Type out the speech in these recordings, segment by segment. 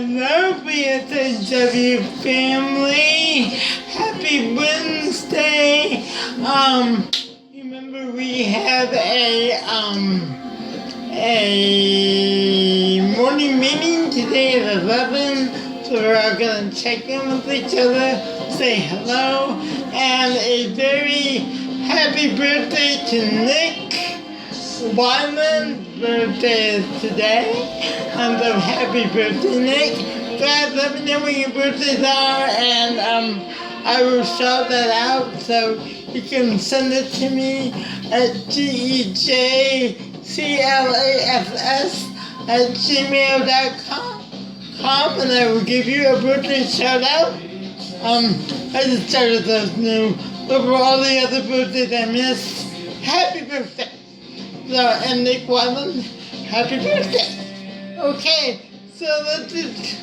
Hello, BSSW family. Happy Wednesday. Remember we have a morning meeting today at 11. So we're all gonna check in with each other, say hello, and a very happy birthday to Nick Wyman's birthday is today. And so happy birthday, Nick. Guys, let me know when your birthdays are, and I will shout that out, so you can send it to me at gejclass@gmail.com, and I will give you a birthday shout out. I just started those new, over all the other birthdays I missed. Happy birthday! So, and Nick Wyman, happy birthday! Okay, so let's just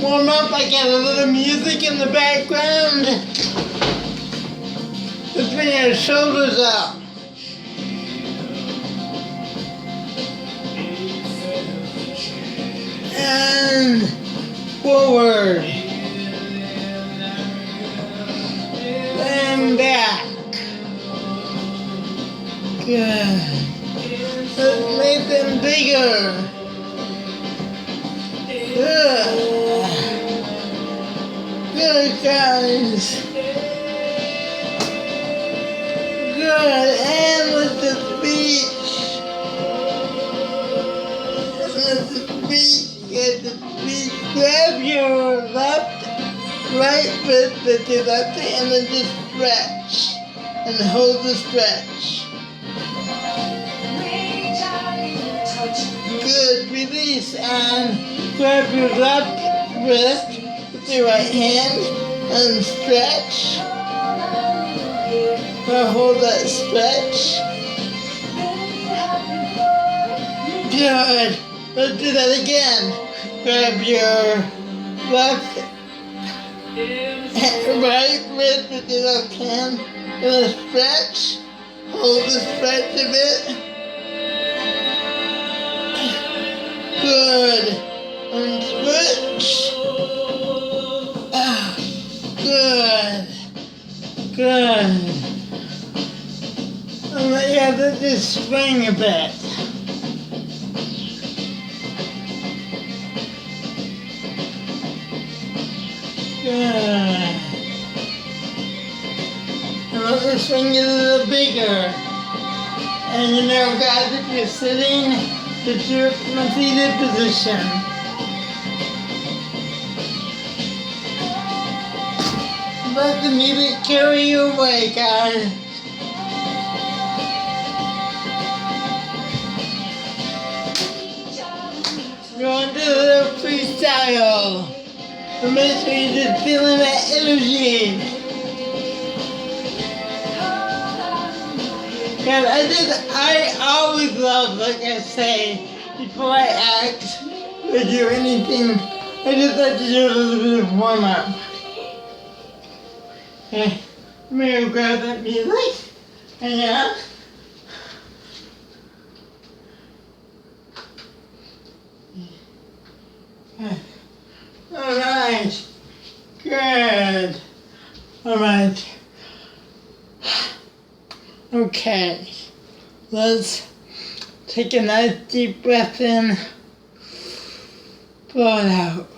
warm up. I got a little music in the background. Let's bring our shoulders up. And forward. And back. Good. Let's make them bigger. Good. Good, guys. Good. And with the beach. With the beach. Get the beach. Grab your right foot with your left hand and just stretch. And hold the stretch. Good. Release and grab your left wrist with your right hand and stretch. Now hold that stretch. Good. Let's do that again. Grab your left and right wrist with your left hand and stretch. Hold the stretch a bit. Good. And switch. Good. Good. Yeah, let's just swing a bit. Good. And let's swing it a little bigger. And you know, guys, if you're sitting, put your seated position. Let the music carry you away, guys. Go into a little freestyle. So make sure you're just feeling that energy. And I always love, like I say, before I act or do anything, I just like to do a little bit of warm up. Okay, I'm gonna grab that music. And Alright. Good. Alright. Okay. Let's take a nice deep breath in. Blow it out.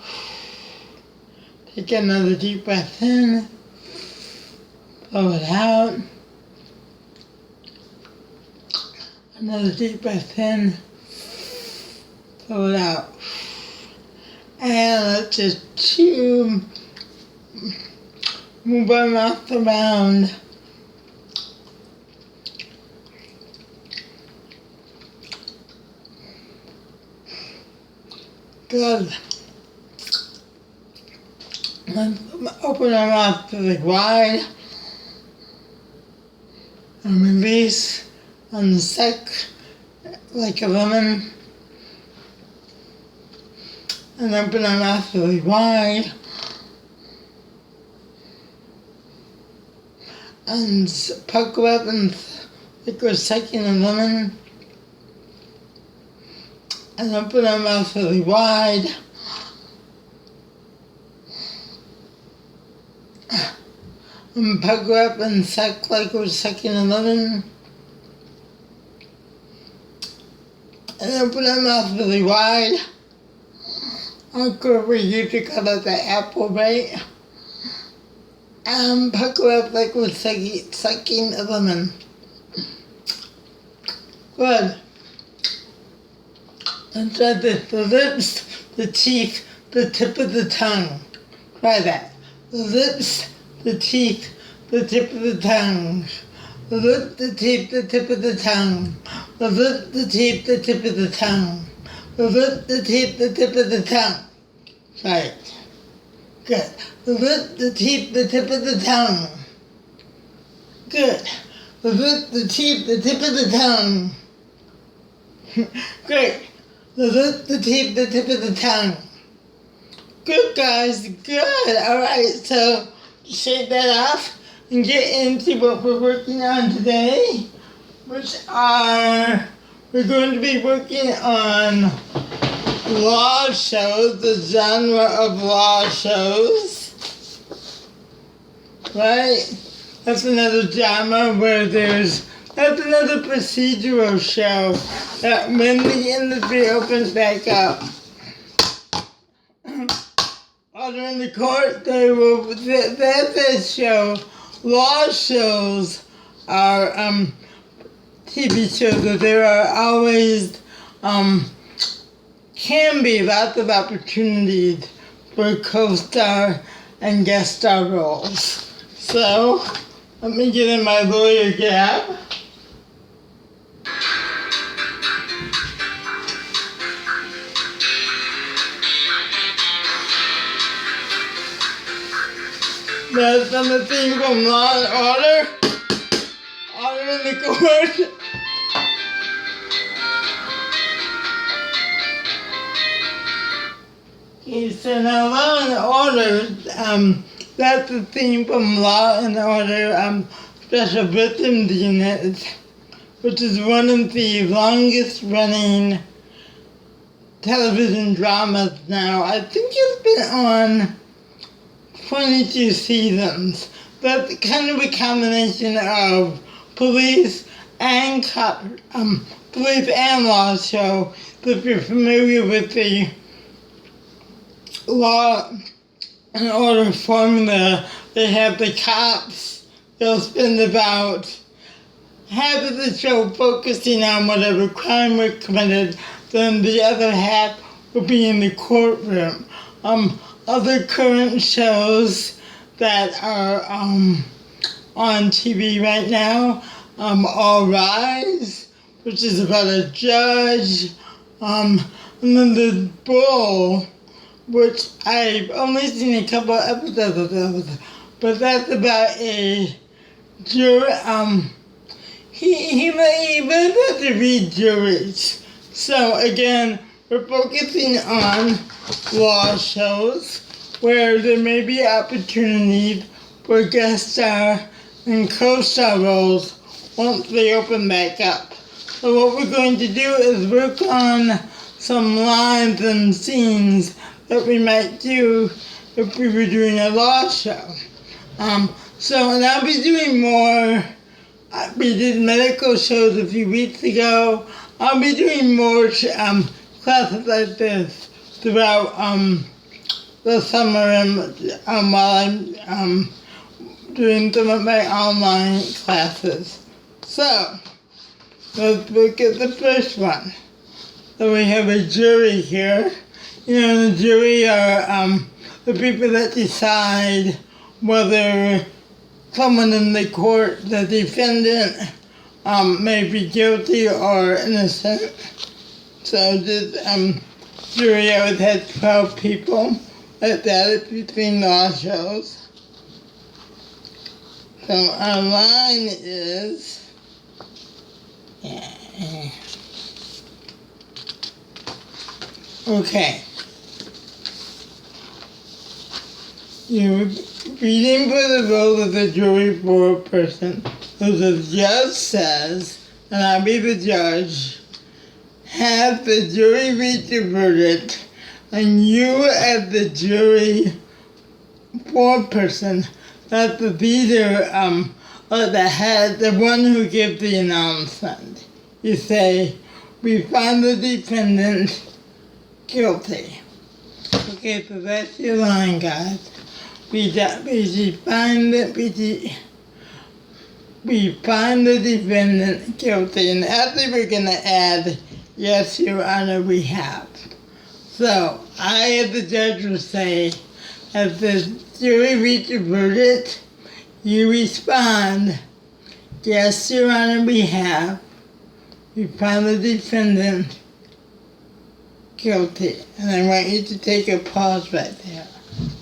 Take another deep breath in. Blow it out. Another deep breath in. Blow it out. And let's just move our mouth around. Good. Let's open our mouth really wide. And release on the suck like a lemon. And open our mouth really wide. And pucker up and like we're sucking a lemon. And open our mouth really wide. pucker up and suck like we're sucking a lemon. And open our mouth really wide. I'll go over here to call it the apple bite. And pucker up like we're sucking a lemon. Good. And try this. The lips, the teeth, the tip of the tongue. Try that. The lips, the teeth, the tip of the tongue. The lip, the teeth, the tip of the tongue. The lip, the teeth, the tip of the tongue. The lip, the teeth, the tip of the tongue. Try it. Good. The lip, the teeth, the tip of the tongue. Good. The lip, the teeth, the tip of the tongue. Great. The lip, the teeth, the tip of the tongue. Good, guys. Good. All right. So shake that off and get into what we're working on today, which are we're going to be working on law shows, the genre of law shows. Right? That's another genre where that's another procedural show that when the industry opens back up, Order in the Court, that's a show. Law shows are TV shows that there are always can be lots of opportunities for co-star and guest star roles. So let me get in my lawyer gab. That's from the theme from Law and Order. Order in the Court. Okay, so now Law and Order, that's the theme from Law and Order Special Victims Unit, which is one of the longest running television dramas now. I think it's been on 22 seasons. That's kind of a combination of police and police and law show. If you're familiar with the Law and Order formula, they have the cops. They'll spend about half of the show focusing on whatever crime was committed, then the other half will be in the courtroom. Other current shows that are on TV right now, All Rise, which is about a judge, and then The Bull, which I've only seen a couple episodes of, but that's about a jury. He learned how to read juries. So again, we're focusing on law shows where there may be opportunities for guest star and co-star roles once they open back up. So what we're going to do is work on some lines and scenes that we might do if we were doing a law show. And I'll be doing more. We did medical shows a few weeks ago. I'll be doing more classes like this throughout the summer and while I'm doing some of my online classes. So let's look at the first one. So we have a jury here. You know, the jury are the people that decide whether someone in the court, the defendant, may be guilty or innocent. So this jury always had 12 people like that between law shows. So our line is, okay. You're reading for the role of the jury for a person. So the judge says, and I'll be the judge, have the jury reach a verdict, and you as the jury foreperson That's the leader, or the head, the one who gives the announcement. You say, we find the defendant guilty. Okay, so that's your line, guys. We find the defendant guilty, and after we're going to add, yes, Your Honor, we have. So, I, as the judge, will say, as the jury reaches a verdict, you respond, yes, Your Honor, we have. We find the defendant guilty. And I want you to take a pause right there.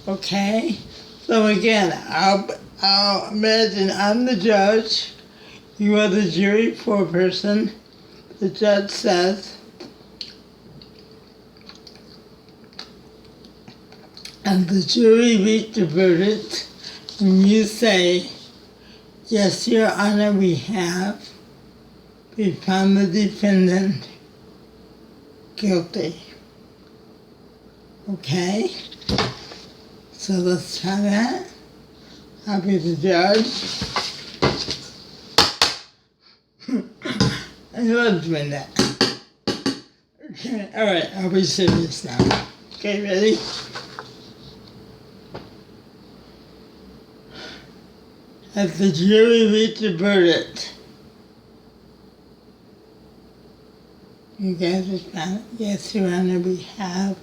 Okay? So again, I'll imagine I'm the judge. You are the jury foreperson. The judge says, and the jury reached a verdict, and you say, yes, Your Honor, we have. We found the defendant guilty. Okay? So let's try that. I'll be the judge. I love doing that. Okay, alright, I'll be serious now. Okay, ready? As the jury reached a verdict, you guys respond, yes, Your Honor, we have.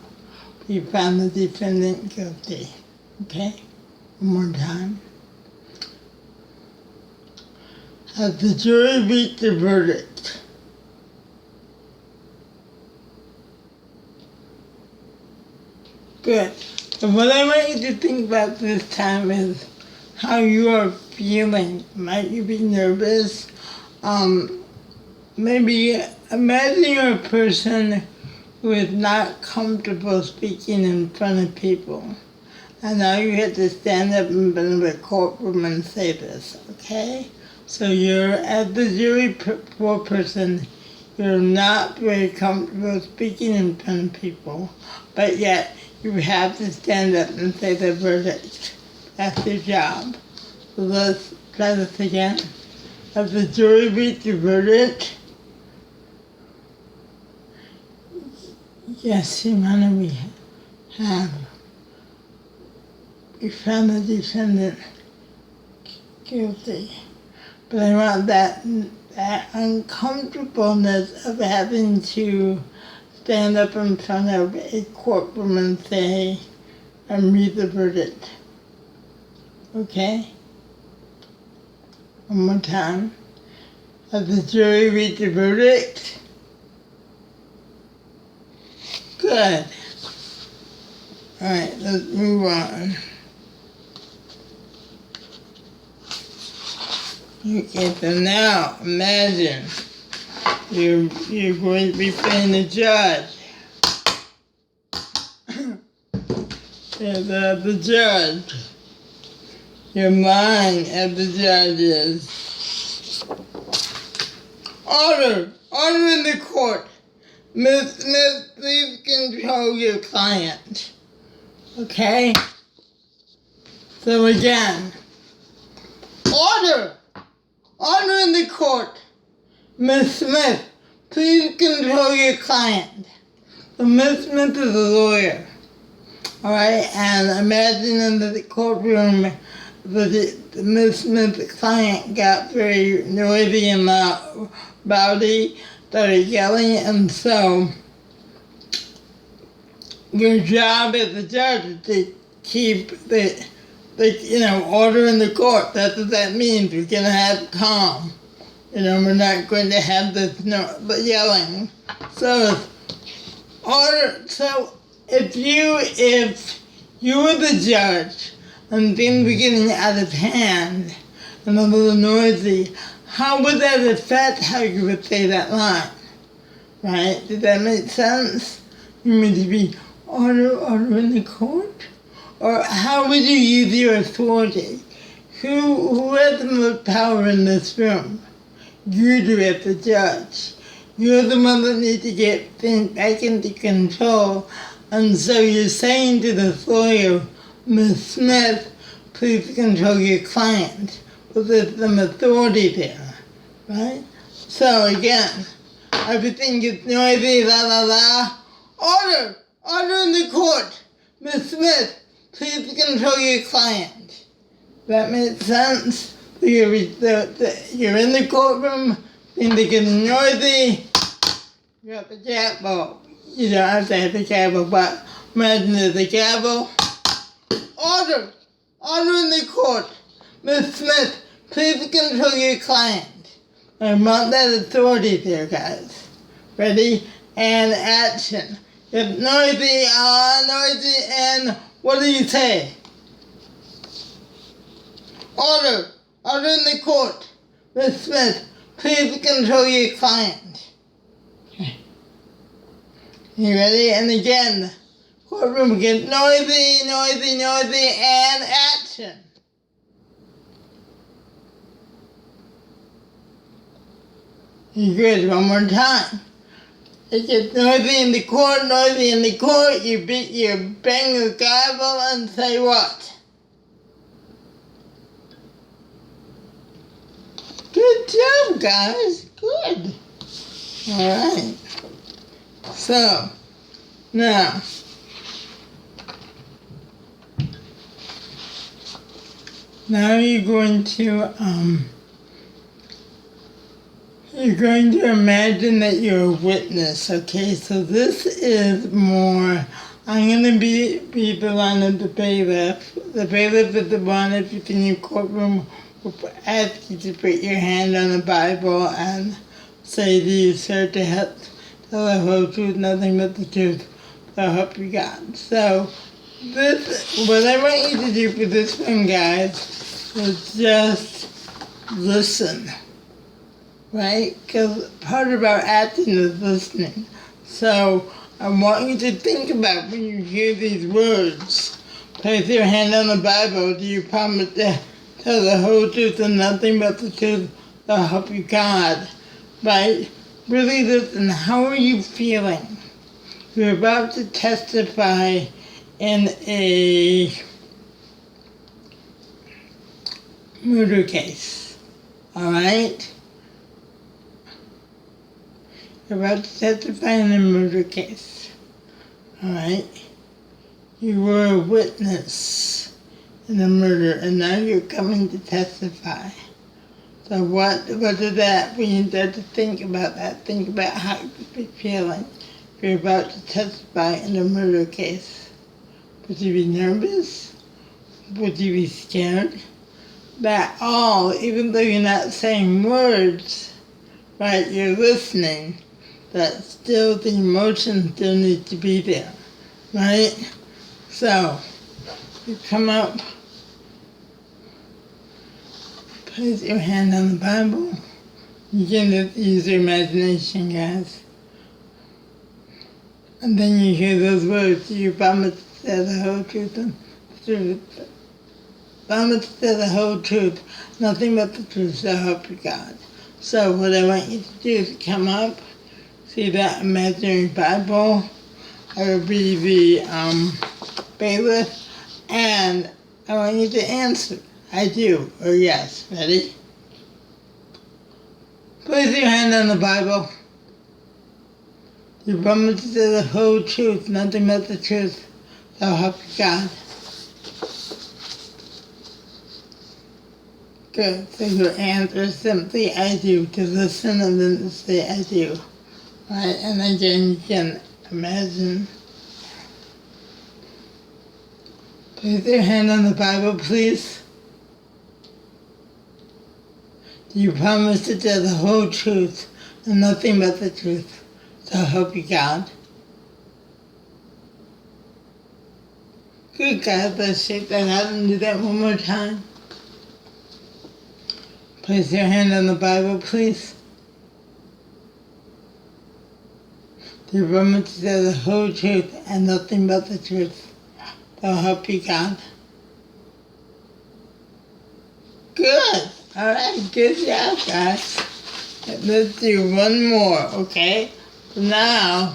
We found the defendant guilty. Okay? One more time. As the jury reached a verdict, good. And what I want you to think about this time is how you are feeling. Might you be nervous? Maybe imagine you're a person who is not comfortable speaking in front of people. And now you have to stand up in front of a courtroom and say this, okay? So you're, as the jury foreperson, you're not very comfortable speaking in front of people, but yet you have to stand up and say the verdict. That's your job. So let's try this again. As the jury reached the verdict, yes, Your Honor, we have. We found the defendant guilty. But I want that uncomfortableness of having to stand up in front of a courtroom and say, and read the verdict. Okay? One more time. As the jury read the verdict. Good. Alright, let's move on. Okay, so now imagine you're going to be playing the judge. The judge. Your mind as the judge is. Order! Order in the court! Miss Smith, please control your client. Okay? So again. Order! Order in the court. Miss Smith, please control your client. So Miss Smith is a lawyer. Alright, and imagine in the courtroom the Miss Smith's client got very noisy and rowdy, started yelling, and so your job as a judge is to keep the order in the court. That's what that means. We're going to have calm. We're not going to have this yelling. So order. So if you were the judge and things were getting out of hand and a little noisy, how would that affect how you would say that line? Right? Does that make sense? You mean to be order in the court? Or how would you use your authority? Who has the most power in this room? You do as the judge. You're the one that needs to get things back into control. And so you're saying to the lawyer, Ms. Smith, please control your client. But there's some authority there, right? So again, everything gets noisy, la la la. Order! Order in the court! Miss Smith, please control your client. That makes sense? You're in the courtroom, things are getting noisy. You got the gavel. You don't have to have the gavel, but imagine there's a gavel. Order! Order in the court! Miss Smith, please control your client. I want that authority there, guys. Ready? And action. It's noisy, and what do you say? Order! Order in the court! Miss Smith, please control your client. Okay. You ready? And again, courtroom gets noisy, and action. Good, one more time. It gets noisy in the court, you bang the gavel and say what? Good job, guys. Good. Alright. So, now, you're going to imagine that you're a witness, okay? So this is more, I'm going to be the one of the bailiff. The bailiff is the one, if you're in your courtroom, will ask you to put your hand on the Bible and say, do you swear to tell the whole truth, nothing but the truth, so help you God. So what I want you to do for this one, guys, is just listen. Right? Because part of our acting is listening. So I want you to think about when you hear these words. Place your hand on the Bible. Do you promise to tell the whole truth and nothing but the truth, so help you God? Right? Really listen. How are you feeling? You're about to testify in a murder case. Alright? You're about to testify in a murder case. Alright? You were a witness in a murder and now you're coming to testify. So what is that? When you start to think about that, think about how you'd be feeling if you're about to testify in a murder case. Would you be nervous? Would you be scared? That all, even though you're not saying words, right, you're listening, that still the emotion still needs to be there, right? So, you come up, place your hand on the Bible. You can just use your imagination, guys. And then you hear those words, you promise to tell the whole truth and the truth. Promise to tell the whole truth, nothing but the truth, so help you God. So what I want you to do is come up, see that imaginary Bible. I will be the bailiff, and I want you to answer, I do, or yes. Ready? Place your hand on the Bible. You promise to tell the whole truth, nothing but the truth, so help you God. Good. So your answer simply I do, to listen and then to say I do. Right? And again you can imagine. Place your hand on the Bible, please. Do you promise to tell the whole truth and nothing but the truth? So help you God. Good, guys. Let's shake that out and do that one more time. Place your hand on the Bible, please. Do you promise to tell the whole truth and nothing but the truth? So help you God. Good. All right. Good job, guys. Let's do one more, okay? Now,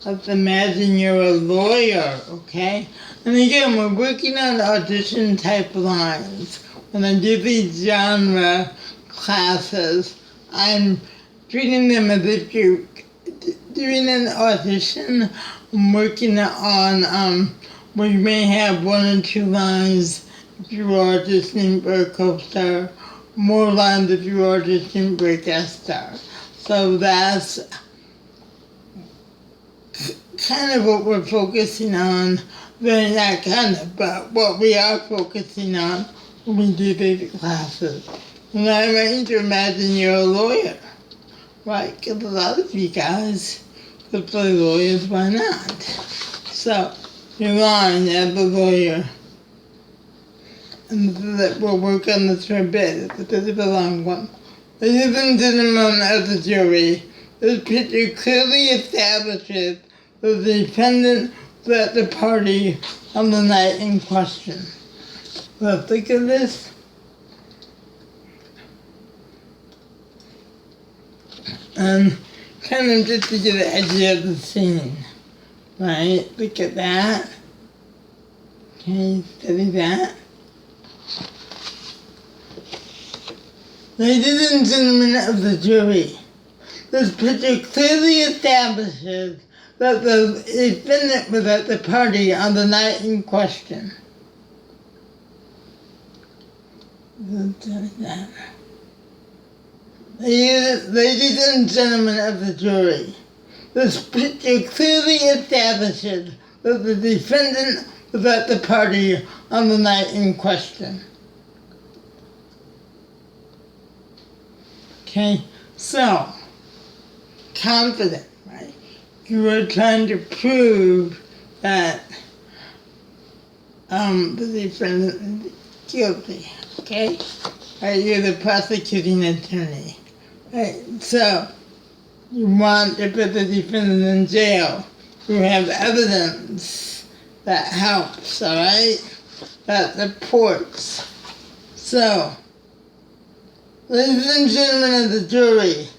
let's imagine you're a lawyer, okay? And again, we're working on audition type lines. When I do these genre classes, I'm treating them as if you're doing an audition. I'm working on where you may have one or two lines if you are auditioning for a co-star, more lines if you are auditioning for a guest star. So that's kind of what we're focusing on. Very not kind of, but what we are focusing on when we do these classes. And I want you to imagine you're a lawyer, right? Because a lot of you guys could play lawyers, why not? So, you're on as a lawyer. And we'll work on this for a bit. It's a bit of a long one. Ladies and gentlemen of the jury, this picture clearly establishes the defendant was at the party on the night in question. Let's look at this. And kind of just to get an idea of the scene, right? Look at that. Okay, study that. Ladies and gentlemen of the jury, this picture clearly establishes that the defendant was at the party on the night in question. Ladies and gentlemen of the jury, this picture clearly establishes that the defendant was at the party on the night in question. Okay, so, confident, right? You are trying to prove that the defendant is guilty, okay? Right, you're the prosecuting attorney. Right, so you want to put the defendant in jail. You have evidence that helps, alright? That supports. So, ladies and gentlemen of the jury,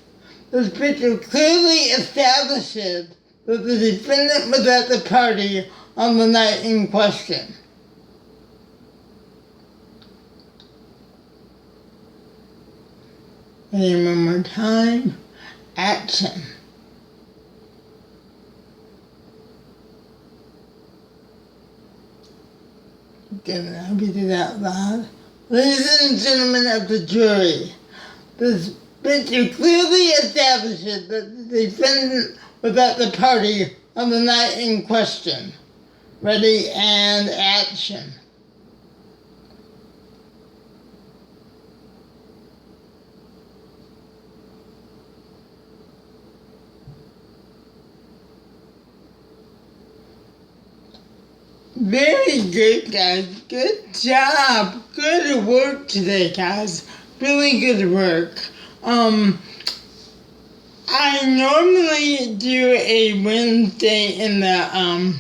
this picture clearly establishes that the defendant was at the party on the night in question. And one more time, action. Again, I'll read it out loud. Ladies and gentlemen of the jury, this picture clearly establishes that the defendant was at the party on the night in question. Ready and action. Very good, guys. Good job. Good work today, guys. Really good work. I normally do a Wednesday in the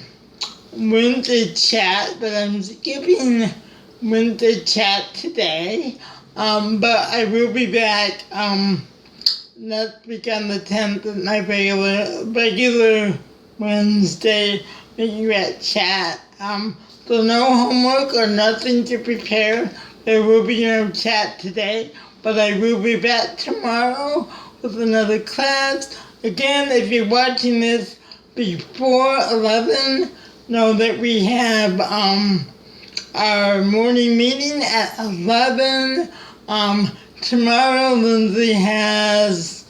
Wednesday chat, but I'm skipping Wednesday chat today. But I will be back next week on the 10th with my regular Wednesday at chat. So no homework or nothing to prepare. There will be no chat today, but I will be back tomorrow with another class. Again, if you're watching this before 11, know that we have our morning meeting at 11. Tomorrow, Lindsay has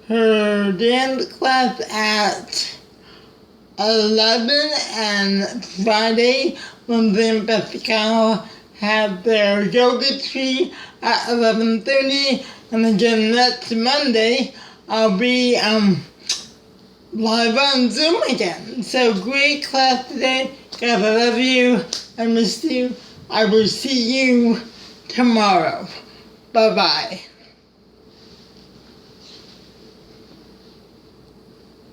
her dance class at 11, and Friday, Lindsay and Pascal have their yoga tree at 11:30, and again next Monday, I'll be live on Zoom again. So great class today. God, I love you. I miss you. I will see you tomorrow. Bye-bye.